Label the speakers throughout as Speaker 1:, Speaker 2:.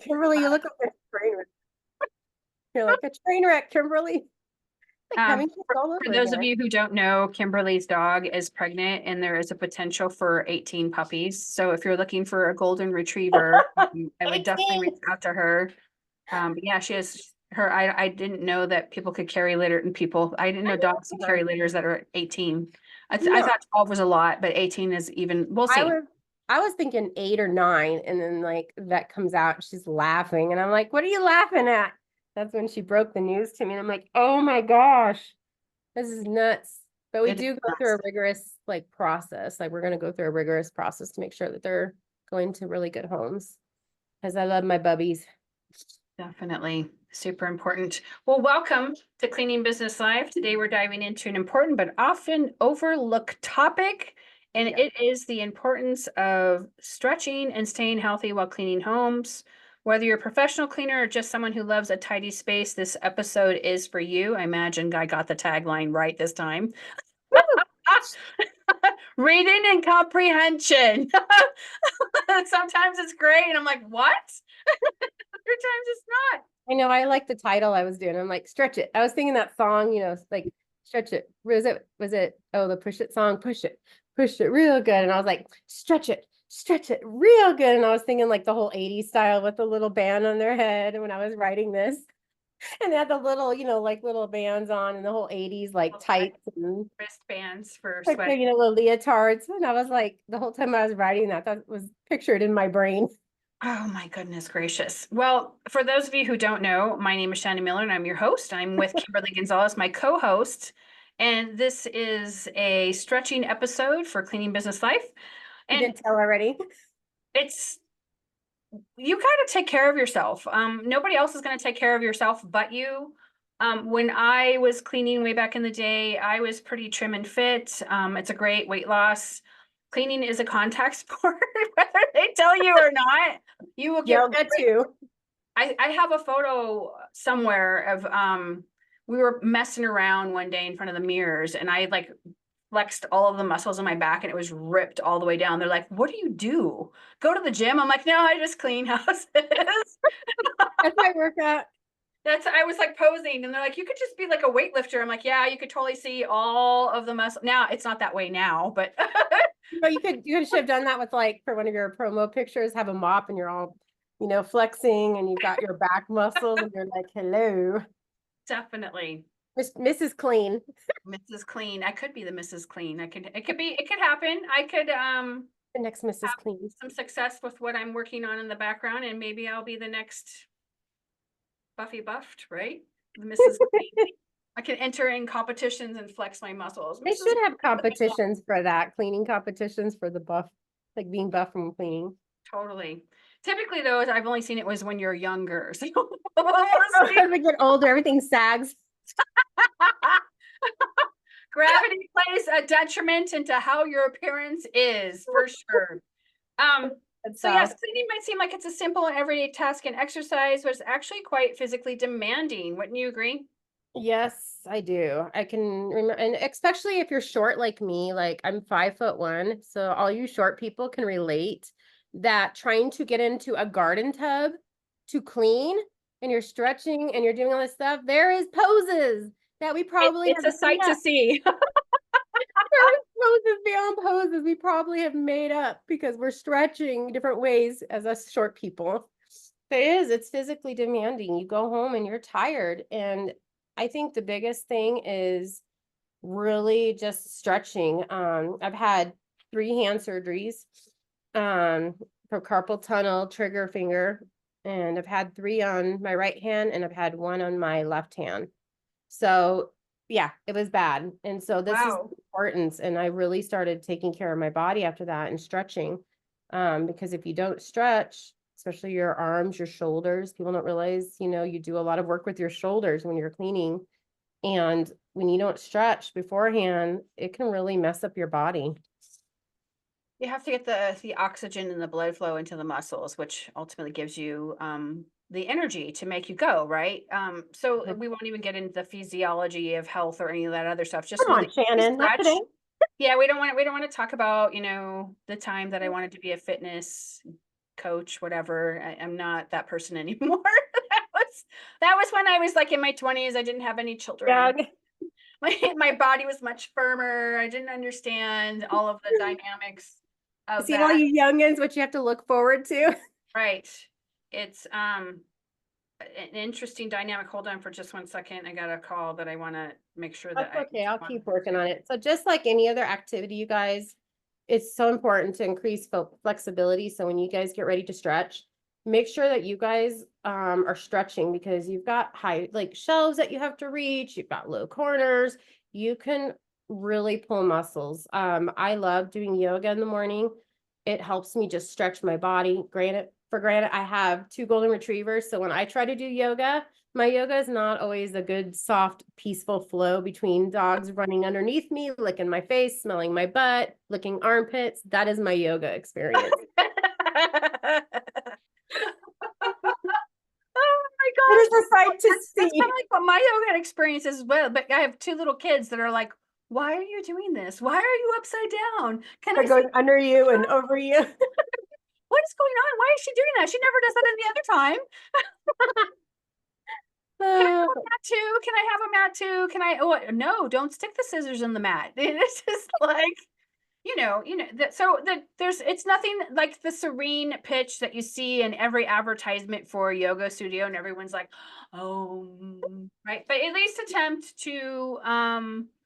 Speaker 1: Kimberly, you look like a train wreck. You're like a train wreck, Kimberly. Like
Speaker 2: Um,
Speaker 1: having kids
Speaker 2: for,
Speaker 1: all
Speaker 2: for
Speaker 1: over
Speaker 2: those of
Speaker 1: again.
Speaker 2: you who don't know, Kimberly's dog is pregnant and there is a potential for 18 puppies. So if you're looking for a golden retriever, I would definitely
Speaker 1: 18.
Speaker 2: reach out to her. But yeah, she has her. I didn't know that people could carry litter and I didn't
Speaker 1: I
Speaker 2: know dogs could
Speaker 1: know
Speaker 2: carry
Speaker 1: her.
Speaker 2: litters that are 18. I
Speaker 1: No,
Speaker 2: thought 12 was a lot, but 18 is even, we'll
Speaker 1: I
Speaker 2: see.
Speaker 1: was I was thinking 8 or 9, and then like vet comes out, she's laughing, and I'm like, "What are you laughing at?" That's when she broke the news to me, and I'm like, "Oh my gosh, this is nuts." But we
Speaker 2: It is
Speaker 1: do go through
Speaker 2: nuts.
Speaker 1: a rigorous like process. Like we're gonna go through a rigorous process to make sure that they're going to really good homes. Because I love my bubbies.
Speaker 2: Definitely super important. Well, welcome to Cleaning Business Live. Today we're diving into an important but often overlooked topic, and
Speaker 1: Yeah.
Speaker 2: it is the importance of stretching and staying healthy while cleaning homes. Whether you're a professional cleaner or just someone who loves a tidy space, this episode is for you. I imagine I got the tagline right this time. Reading and comprehension. Sometimes it's great, and I'm like, what? Other times it's not.
Speaker 1: I know, I like the title I was doing. I'm like, stretch it. I was thinking that song, like stretch it. Was it, oh, the push it song, push it real good. And I was like, stretch it real good. And I was thinking like the whole 80s style with the little band on their head when I was writing this. And they had the little, like little bands on and the whole 80s, like
Speaker 2: Well,
Speaker 1: tights and
Speaker 2: wristbands for
Speaker 1: like the,
Speaker 2: sweating.
Speaker 1: little leotards. And I was like, the whole time I was writing that was pictured in my brain.
Speaker 2: Oh my goodness gracious. Well, for those of you who don't know, my name is Shannon Miller and I'm your host. I'm with Kimberly Gonzalez, my co-host, and this is a stretching episode for Cleaning Business Life.
Speaker 1: You
Speaker 2: And
Speaker 1: didn't tell already.
Speaker 2: it's you got to take care of yourself. Nobody else is going to take care of yourself but you. When I was cleaning way back in the day, I was pretty trim and fit. It's a great weight loss. Cleaning is a contact sport, whether they tell you or not. You will get
Speaker 1: Yoga too.
Speaker 2: I have a photo somewhere of we were messing around one day in front of the mirrors and I like flexed all of the muscles in my back and it was ripped all the way down. They're like, "What do you do? Go to the gym?" I'm like, "No, I just clean houses."
Speaker 1: That's my workout.
Speaker 2: That's I was like posing and they're like, "You could just be like a weightlifter." I'm like, "Yeah, you could totally see all of the muscle." Now, it's not that way now, but
Speaker 1: You should have done that with like for one of your promo pictures, have a mop and you're all, flexing and you've got your back muscles and you're like, hello,
Speaker 2: definitely.
Speaker 1: Mrs. Clean.
Speaker 2: Mrs. Clean. I could be the Mrs. Clean. It could happen. I could
Speaker 1: The next Mrs.
Speaker 2: have
Speaker 1: Clean.
Speaker 2: some success with what I'm working on in the background, and maybe I'll be the next Buffy Buffed, right? The Mrs. Clean. I can enter in competitions and flex my muscles.
Speaker 1: They
Speaker 2: Mrs.
Speaker 1: should have competitions for that, cleaning competitions for the buff, like being buff from cleaning.
Speaker 2: Totally. Typically, though, I've only seen it was when you're younger. So
Speaker 1: As we get older, everything sags.
Speaker 2: gravity plays a detriment into how your appearance is, for sure. Um,
Speaker 1: It's
Speaker 2: so yes, cleaning might seem like it's a simple and everyday task and exercise, but it's actually quite physically demanding. Wouldn't you agree?
Speaker 1: Yes, I do. I can remember, and especially if you're short like me, like I'm 5'1", so all you short people can relate that trying to get into a garden tub to clean and you're stretching and you're doing all this stuff, there is poses that we probably
Speaker 2: It's
Speaker 1: have
Speaker 2: a
Speaker 1: made
Speaker 2: sight to
Speaker 1: up.
Speaker 2: see.
Speaker 1: There is poses beyond poses we probably have made up because we're stretching different ways as us short people. It's physically demanding. You go home and you're tired. And I think the biggest thing is really just stretching. I've had 3 hand surgeries, um, for carpal tunnel, trigger finger, and I've had 3 on my right hand and I've had 1 on my left hand. So yeah, it was bad. And so this is
Speaker 2: Wow.
Speaker 1: the importance. And I really started taking care of my body after that and stretching. Because if you don't stretch, especially your arms, your shoulders, people don't realize, you do a lot of work with your shoulders when you're cleaning. And when you don't stretch beforehand, it can really mess up your body.
Speaker 2: You have to get the oxygen and the blood flow into the muscles, which ultimately gives you the energy to make you go, right? So
Speaker 1: Mhm.
Speaker 2: we won't even get into the physiology of health or any of that other stuff. Just
Speaker 1: Come
Speaker 2: know
Speaker 1: on,
Speaker 2: that you
Speaker 1: Shannon, not today.
Speaker 2: stretch. Yeah, we don't want to talk about, the time that I wanted to be a fitness coach, whatever. I'm not that person anymore. That was when I was like in my 20s. I didn't have any children.
Speaker 1: Yeah.
Speaker 2: My body was much firmer. I didn't understand all of the dynamics of
Speaker 1: See all
Speaker 2: that.
Speaker 1: you youngins, what you have to look forward to.
Speaker 2: Right. It's an interesting dynamic. Hold on for just one second. I got a call that I want to make sure that
Speaker 1: That's okay. I'll
Speaker 2: respond
Speaker 1: keep working
Speaker 2: to.
Speaker 1: on it. So just like any other activity, you guys, it's so important to increase flexibility. So when you guys get ready to stretch, make sure that you guys are stretching because you've got high like shelves that you have to reach, you've got low corners, you can really pull muscles. I love doing yoga in the morning. It helps me just stretch my body. Granted, I have two golden retrievers. So when I try to do yoga, my yoga is not always a good, soft, peaceful flow between dogs running underneath me, licking my face, smelling my butt, licking armpits. That is my yoga experience.
Speaker 2: Oh my
Speaker 1: It is
Speaker 2: gosh.
Speaker 1: a sight to
Speaker 2: That's kind of
Speaker 1: see.
Speaker 2: like what my yoga experience is as well. But I have two little kids that are like, why are you doing this? Why are you upside down? Can
Speaker 1: They're
Speaker 2: I see
Speaker 1: going under you and over you.
Speaker 2: what is going on? Why is she doing that? She never does that any other time. Can I
Speaker 1: Uh,
Speaker 2: have a mat too? Can I have a mat too? Can I? Oh no! Don't stick the scissors in the mat. It's just like that. So there's it's nothing like the serene pitch that you see in every advertisement for a yoga studio, and everyone's like, oh, right. But at least attempt to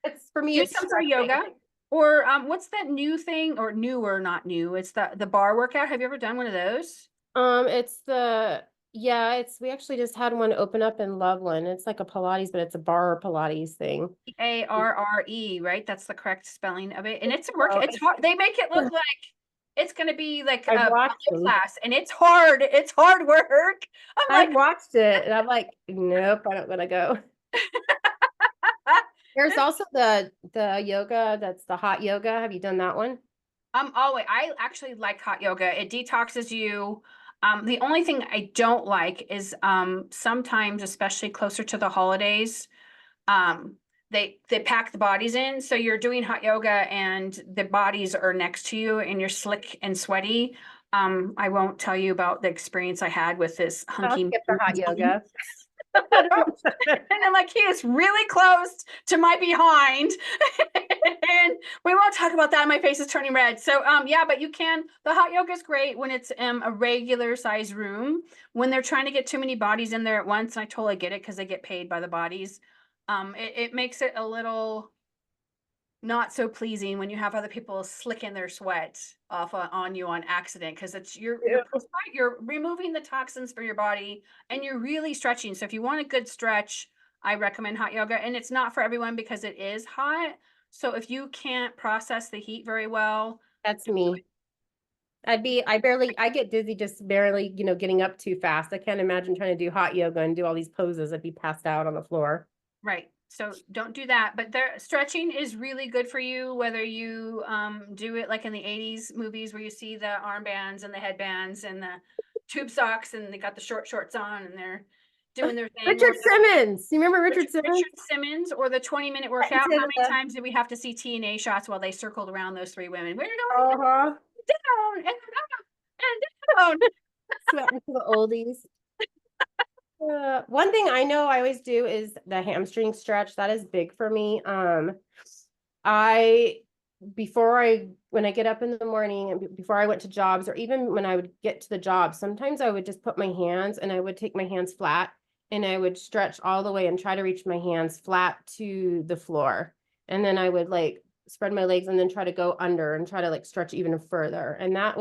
Speaker 1: it's for me,
Speaker 2: do
Speaker 1: it's
Speaker 2: some sort of
Speaker 1: stretching.
Speaker 2: yoga. Or what's that new thing or new or not new? It's the bar workout. Have you ever done one of those?
Speaker 1: It's the yeah, it's we actually just had one open up in Loveland. It's like a Pilates, but it's a bar Pilates thing.
Speaker 2: Arre, right? That's the correct spelling of it. And it's a work.
Speaker 1: So
Speaker 2: It's hard. They make it look like it's going to be like
Speaker 1: I've
Speaker 2: a
Speaker 1: watched
Speaker 2: ballet
Speaker 1: them.
Speaker 2: class, and it's hard. It's hard work. I'm
Speaker 1: I've
Speaker 2: like,
Speaker 1: watched it and I'm like, nope, I don't want to go. There's also the yoga, that's the hot yoga. Have you done that one?
Speaker 2: I actually like hot yoga. It detoxes you. The only thing I don't like is sometimes, especially closer to the holidays, um they pack the bodies in, so you're doing hot yoga and the bodies are next to you and you're slick and sweaty. I won't tell you about the experience I had with this
Speaker 1: I'll
Speaker 2: hunky
Speaker 1: skip the hot yoga.
Speaker 2: and I'm like, he is really close to my behind. And we won't talk about that. My face is turning red. So yeah, but you can, the hot yoga is great when it's a regular size room. When they're trying to get too many bodies in there at once, and I totally get it because they get paid by the bodies. It makes it a little not so pleasing when you have other people slicking their sweat off on you on accident, because it's you're removing the toxins from your body and you're really stretching. So if you want a good stretch, I recommend hot yoga, and it's not for everyone because it is hot. So if you can't process the heat very well,
Speaker 1: That's me. I get dizzy just barely, getting up too fast. I can't imagine trying to do hot yoga and do all these poses. I'd be passed out on the floor.
Speaker 2: right. So don't do that. But there, stretching is really good for you, whether you do it like in the 80s movies where you see the armbands and the headbands and the tube socks and they got the short shorts on and they're doing their thing.
Speaker 1: Richard
Speaker 2: Or
Speaker 1: Simmons. You remember Richard Simmons?
Speaker 2: Richard Simmons or the 20-minute workout.
Speaker 1: Into
Speaker 2: How many
Speaker 1: the
Speaker 2: times did we have to see TNA shots while they circled around those three women? We're going
Speaker 1: uh-huh.
Speaker 2: down and down and down.
Speaker 1: Sweating to the oldies. One thing I know I always do is the hamstring stretch. That is big for me. I when I get up in the morning and before I went to jobs, or even when I would get to the job, sometimes I would just put my hands and I would take my hands flat and I would stretch all the way and try to reach my hands flat to the floor. And then I would like spread my legs and then try to go under and try to like stretch even further. And that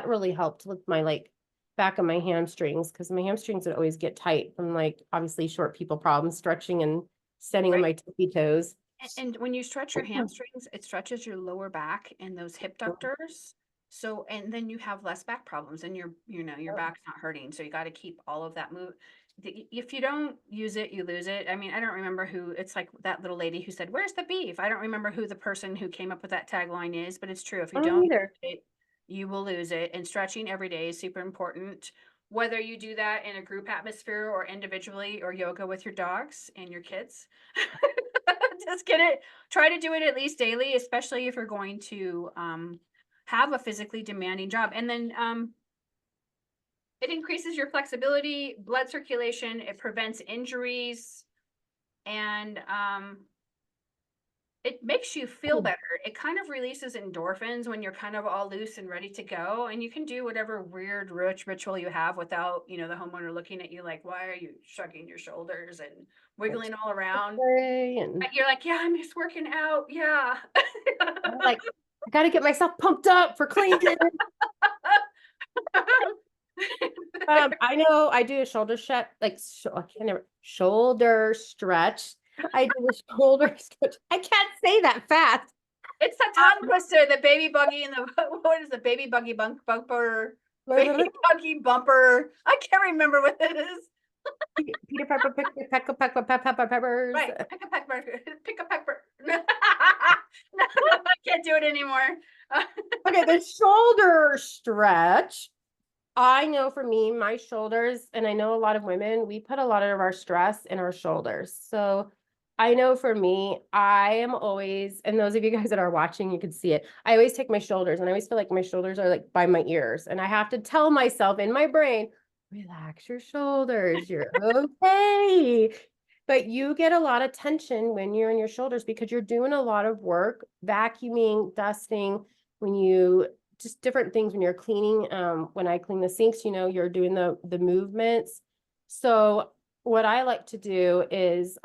Speaker 1: really helped with my like back of my hamstrings because my hamstrings would always get tight from like obviously short people problems stretching and standing on
Speaker 2: Right.
Speaker 1: my tippy toes.
Speaker 2: And when you stretch your hamstrings, it stretches your lower back and those hip ductors. So, and then you have less back problems and your back's not hurting. So you got to keep all of that move. If you don't use it, you lose it. I mean, I don't remember who, it's like that little lady who said, "Where's the beef?" I don't remember who the person who came up with that tagline is, but it's true. If you
Speaker 1: I don't
Speaker 2: don't
Speaker 1: either.
Speaker 2: use it, you will lose it. And stretching every day is super important. Whether you do that in a group atmosphere or individually or yoga with your dogs and your kids. Just get it. Try to do it at least daily, especially if you're going to have a physically demanding job. And then It increases your flexibility, blood circulation, it prevents injuries, and it makes you feel better. It kind of releases endorphins when you're kind of all loose and ready to go, and you can do whatever weird ritual you have without, the homeowner looking at you like, why are you shrugging your shoulders and wiggling all around?
Speaker 1: And
Speaker 2: You're like, yeah, I'm just working out. Yeah.
Speaker 1: like, I got to get myself pumped up for cleaning. I know I do a shoulder stretch, like I can't never shoulder stretch. I do a shoulder stretch. I can't say that fast.
Speaker 2: It's the tongue twister, the baby buggy and the what is the baby buggy bumper? Baby buggy bumper. I can't remember what it is.
Speaker 1: Peter Pepper, peppers.
Speaker 2: Right. Pick a pepper. Pick a pepper. No, I can't do it anymore.
Speaker 1: Okay, the shoulder stretch. I know for me, my shoulders, and I know a lot of women, we put a lot of our stress in our shoulders. So I know for me, I am always, and those of you guys that are watching, you can see it. I always take my shoulders, and I always feel like my shoulders are like by my ears. And I have to tell myself in my brain, relax your shoulders, you're okay. But you get a lot of tension when you're in your shoulders because you're doing a lot of work, vacuuming, dusting, when you just different things when you're cleaning. When I clean the sinks, you're doing the movements. So what I like to do is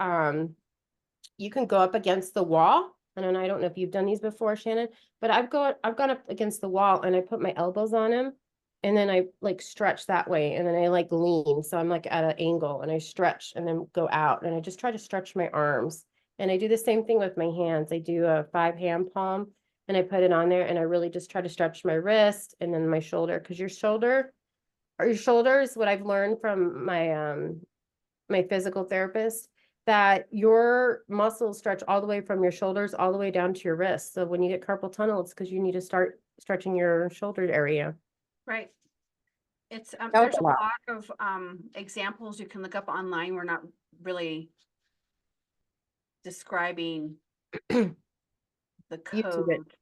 Speaker 1: you can go up against the wall. And I don't know if you've done these before, Shannon, but I've gone up against the wall and I put my elbows on them. And then I like stretch that way. And then I like lean. So I'm like at an angle and I stretch and then go out. And I just try to stretch my arms. And I do the same thing with my hands. I do a 5-hand palm and I put it on there and I really just try to stretch my wrist and then my shoulder. Because your shoulders, what I've learned from my physical therapist, that your muscles stretch all the way from your shoulders all the way down to your wrists. So when you get carpal tunnel, it's because you need to start stretching your shoulder area.
Speaker 2: Right. It's
Speaker 1: That was
Speaker 2: there's
Speaker 1: a
Speaker 2: a
Speaker 1: lot.
Speaker 2: lot of examples you can look up online. We're not really describing the
Speaker 1: YouTube it.
Speaker 2: code.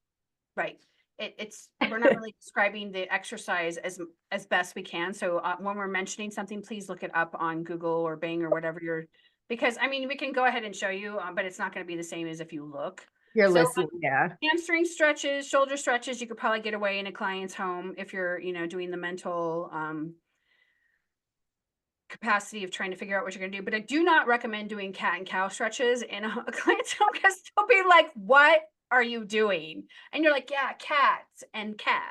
Speaker 2: Right. It's we're not really describing the exercise as best we can. So when we're mentioning something, please look it up on Google or Bing or whatever because I mean we can go ahead and show you, but it's not going to be the same as if you look.
Speaker 1: You're
Speaker 2: So
Speaker 1: listening, yeah.
Speaker 2: hamstring stretches, shoulder stretches, you could probably get away in a client's home if you're doing the mental capacity of trying to figure out what you're going to do. But I do not recommend doing cat and cow stretches in a client's home because they'll be like, what are you doing? And you're like, yeah, cat and cow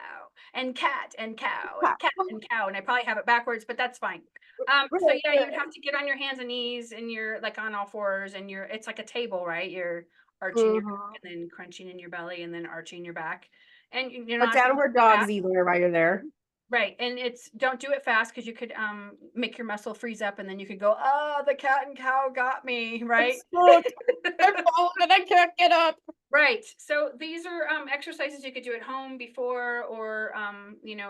Speaker 2: and cat and cow and cat and cow. And I probably have it backwards, but that's fine. So yeah, you'd have to get on your hands and knees and you're like on all fours and it's like a table, right? You're arching your back and then crunching in your belly and then arching your back. And you're
Speaker 1: A
Speaker 2: not
Speaker 1: downward dog either while you're there.
Speaker 2: right. And don't do it fast because you could make your muscle freeze up and then you could go, oh, the cat and cow got me, right?
Speaker 1: They're falling and I can't get up.
Speaker 2: Right. So these are exercises you could do at home before or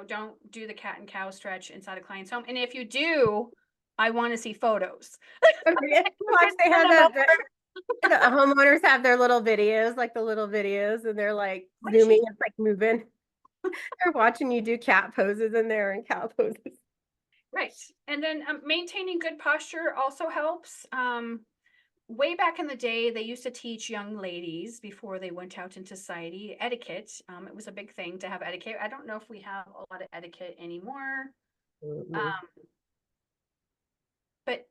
Speaker 2: don't do the cat and cow stretch inside a client's home. And if you do, I want to see photos.
Speaker 1: Okay. Watch, they have the homeowners have their little videos, like the little videos, and they're like zooming, it's like moving. They're watching you do cat poses in there and cow poses.
Speaker 2: Right. And then maintaining good posture also helps. Way back in the day, they used to teach young ladies before they went out into society etiquette. It was a big thing to have etiquette. I don't know if we have a lot of etiquette anymore. But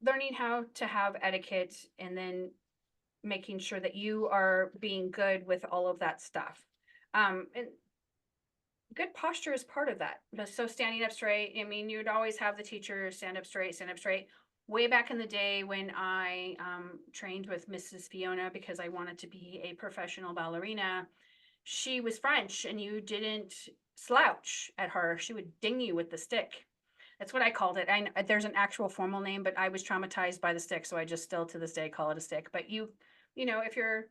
Speaker 2: learning how to have etiquette and then making sure that you are being good with all of that stuff. And good posture is part of that. So standing up straight, I mean, you'd always have the teacher stand up straight, stand up straight. Way back in the day when I trained with Mrs. Fiona because I wanted to be a professional ballerina, she was French and you didn't slouch at her. She would ding you with the stick. That's what I called it. There's an actual formal name, but I was traumatized by the stick. So I just still to this day call it a stick. But if you're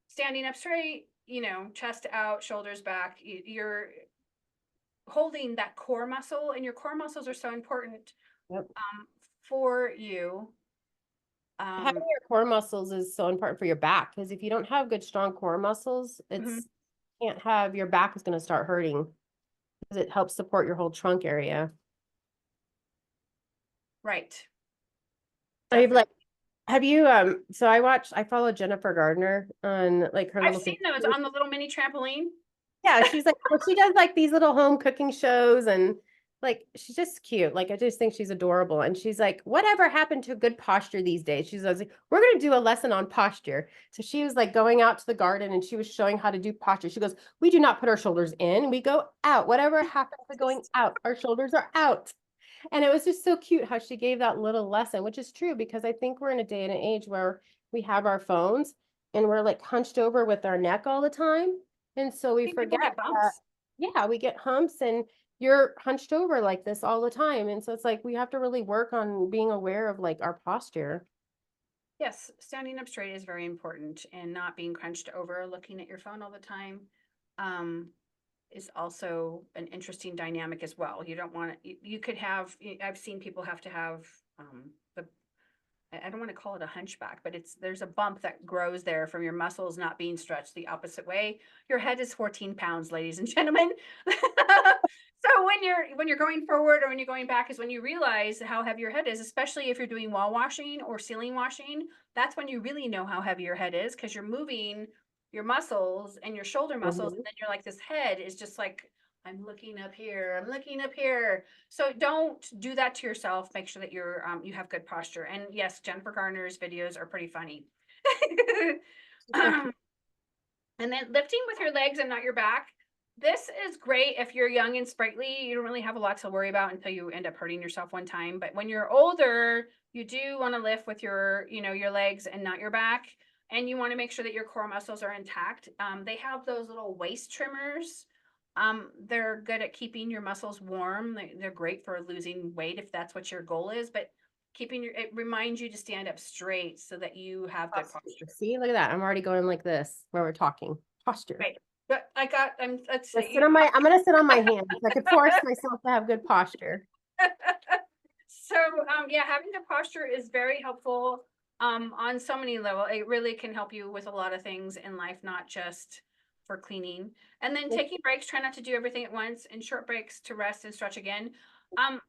Speaker 2: standing up straight, chest out, shoulders back, you're holding that core muscle, and your core muscles are so important for you.
Speaker 1: Having your core muscles is so important for your back because if you don't have good, strong core muscles, can't have your back is going to start hurting because it helps support your whole trunk area.
Speaker 2: Right.
Speaker 1: I've
Speaker 2: Definitely.
Speaker 1: like, so I follow Jennifer Gardner on like her
Speaker 2: I've
Speaker 1: little
Speaker 2: seen
Speaker 1: thing.
Speaker 2: those on the little mini trampoline.
Speaker 1: Yeah, she's like, well, she does like these little home cooking shows and like she's just cute. Like I just think she's adorable. And she's like, whatever happened to good posture these days? She's like, we're gonna do a lesson on posture. So she was like going out to the garden and she was showing how to do posture. She goes, we do not put our shoulders in, we go out. Whatever happens to going out, our shoulders are out. And it was just so cute how she gave that little lesson, which is true because I think we're in a day and an age where we have our phones and we're like hunched over with our neck all the time. And so
Speaker 2: I
Speaker 1: we
Speaker 2: think people
Speaker 1: forget
Speaker 2: get
Speaker 1: that,
Speaker 2: bumps.
Speaker 1: yeah, we get humps and you're hunched over like this all the time. And so it's like we have to really work on being aware of like our posture.
Speaker 2: Yes, standing up straight is very important and not being crunched over, looking at your phone all the time. Um, is also an interesting dynamic as well. You don't want to, you could have, I've seen people have to have the, I don't want to call it a hunchback, but there's a bump that grows there from your muscles not being stretched the opposite way. Your head is 14 pounds, ladies and gentlemen. So when you're going forward or when you're going back is when you realize how heavy your head is, especially if you're doing wall washing or ceiling washing. That's when you really know how heavy your head is because you're moving your muscles and your shoulder muscles, and
Speaker 1: Mhm.
Speaker 2: then you're like, this head is just like, I'm looking up here, I'm looking up here. So don't do that to yourself. Make sure that you have good posture. And yes, Jennifer Garner's videos are pretty funny.
Speaker 1: She's so cute.
Speaker 2: And then lifting with your legs and not your back. This is great if you're young and sprightly. You don't really have a lot to worry about until you end up hurting yourself one time. But when you're older, you do want to lift with your legs and not your back. And you want to make sure that your core muscles are intact. They have those little waist trimmers. They're good at keeping your muscles warm. They're great for losing weight if that's what your goal is. But it reminds you to stand up straight so that you have good
Speaker 1: Posture.
Speaker 2: posture.
Speaker 1: See, look at that. I'm already going like this where we're talking. Posture.
Speaker 2: Right. But let's see.
Speaker 1: I'm gonna sit on my hands. I could force myself to have good posture.
Speaker 2: So, yeah, having good posture is very helpful on so many levels. It really can help you with a lot of things in life, not just for cleaning. And then taking breaks, try not to do everything at once, and short breaks to rest and stretch again. Um,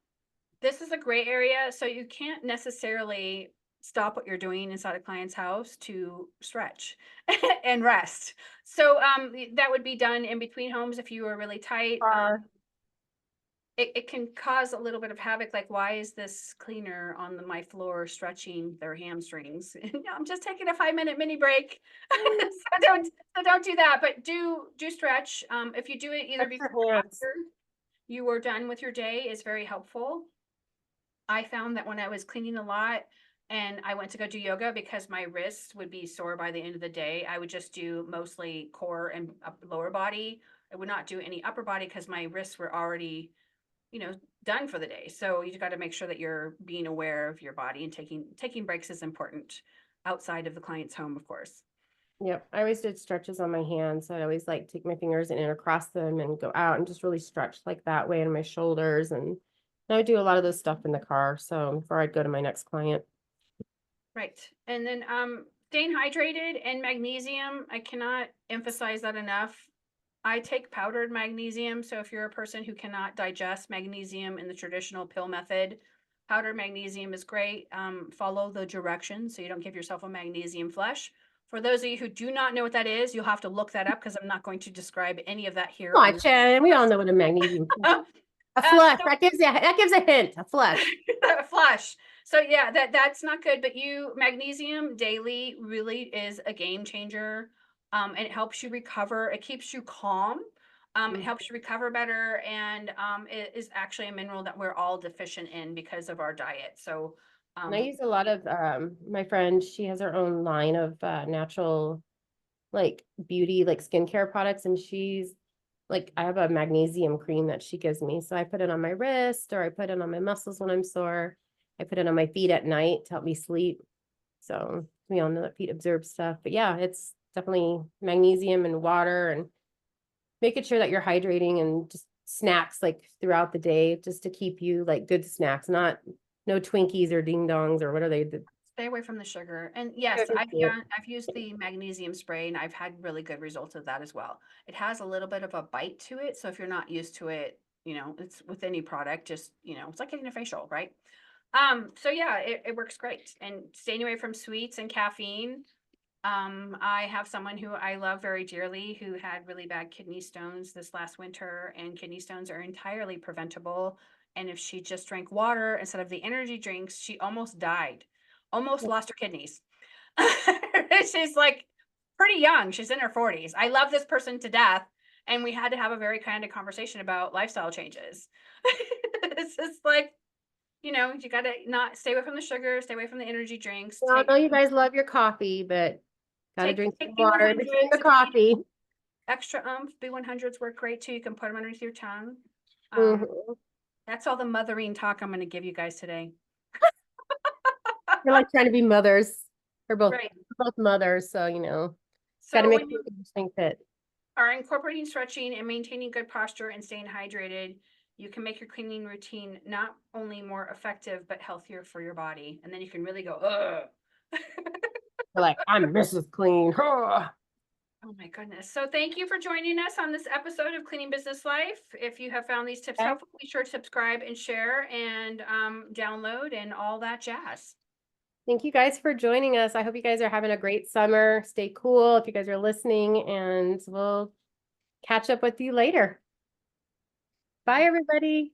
Speaker 2: this is a gray area, so you can't necessarily stop what you're doing inside a client's house to stretch and rest. So that would be done in between homes if you were really tight.
Speaker 1: Are
Speaker 2: It can cause a little bit of havoc, like why is this cleaner on my floor stretching their hamstrings? I'm just taking a 5-minute mini break. So don't do that, but do stretch. If you do it either
Speaker 1: touch
Speaker 2: before
Speaker 1: your
Speaker 2: or
Speaker 1: hands.
Speaker 2: after you are done with your day is very helpful. I found that when I was cleaning a lot and I went to go do yoga because my wrists would be sore by the end of the day, I would just do mostly core and lower body. I would not do any upper body because my wrists were already, done for the day. So you got to make sure that you're being aware of your body and taking breaks is important outside of the client's home, of course.
Speaker 1: Yep. I always did stretches on my hands. So I always like take my fingers and intercross them and go out and just really stretch like that way in my shoulders. And I would do a lot of this stuff in the car. So before I'd go to my next client.
Speaker 2: Right. And then staying hydrated and magnesium, I cannot emphasize that enough. I take powdered magnesium. So if you're a person who cannot digest magnesium in the traditional pill method, powdered magnesium is great. Follow the directions so you don't give yourself a magnesium flush. For those of you who do not know what that is, you'll have to look that up because I'm not going to describe any of that here
Speaker 1: Come
Speaker 2: on
Speaker 1: on,
Speaker 2: this
Speaker 1: Shannon. We all
Speaker 2: podcast.
Speaker 1: know what a magnesium. A flush. That gives a hint. A flush.
Speaker 2: Flush. So yeah, that's not good. But magnesium daily really is a game changer. And it helps you recover. It keeps you calm. It
Speaker 1: Mhm.
Speaker 2: helps you recover better, and it is actually a mineral that we're all deficient in because of our diet. So,
Speaker 1: And I use a lot of my friend, she has her own line of natural like beauty, like skincare products, and she's like I have a magnesium cream that she gives me. So I put it on my wrist or I put it on my muscles when I'm sore. I put it on my feet at night to help me sleep. So we all know that feet absorb stuff. But yeah, it's definitely magnesium and water and making sure that you're hydrating and just snacks like throughout the day just to keep you like good snacks, not no Twinkies or ding dongs or what are they?
Speaker 2: stay away from the sugar. And yes, I've used the magnesium spray and I've had really good results of that as well. It has a little bit of a bite to it, so if you're not used to it, it's with any product, just, it's like getting a facial, right? So yeah, it works great. And staying away from sweets and caffeine. I have someone who I love very dearly who had really bad kidney stones this last winter, and kidney stones are entirely preventable. And if she just drank water instead of the energy drinks, she almost died, almost lost her kidneys. She's like pretty young. She's in her 40s. I love this person to death. And we had to have a very candid conversation about lifestyle changes. It's just like, you got to not stay away from the sugar, stay away from the energy drinks,
Speaker 1: Well, I know you guys love your coffee, but gotta drink some
Speaker 2: take
Speaker 1: water in
Speaker 2: B100s
Speaker 1: between the
Speaker 2: if you need
Speaker 1: coffee.
Speaker 2: extra B100s work great too. You can put them underneath your tongue.
Speaker 1: Mhm.
Speaker 2: That's all the mothering talk I'm going to give you guys today.
Speaker 1: You're like trying to be mothers.
Speaker 2: Right.
Speaker 1: We're both mothers, so gotta
Speaker 2: So
Speaker 1: make
Speaker 2: when
Speaker 1: sure
Speaker 2: you
Speaker 1: you thing fit.
Speaker 2: are incorporating stretching and maintaining good posture and staying hydrated, you can make your cleaning routine not only more effective, but healthier for your body. And then you can really go, ugh.
Speaker 1: You're like, I'm Mrs. Clean.
Speaker 2: Oh my goodness. So thank you for joining us on this episode of Cleaning Business Life. If you have found these tips
Speaker 1: Okay.
Speaker 2: helpful, be sure to subscribe and share and download and all that jazz.
Speaker 1: Thank you guys for joining us. I hope you guys are having a great summer. Stay cool if you guys are listening, and we'll catch up with you later. Bye, everybody.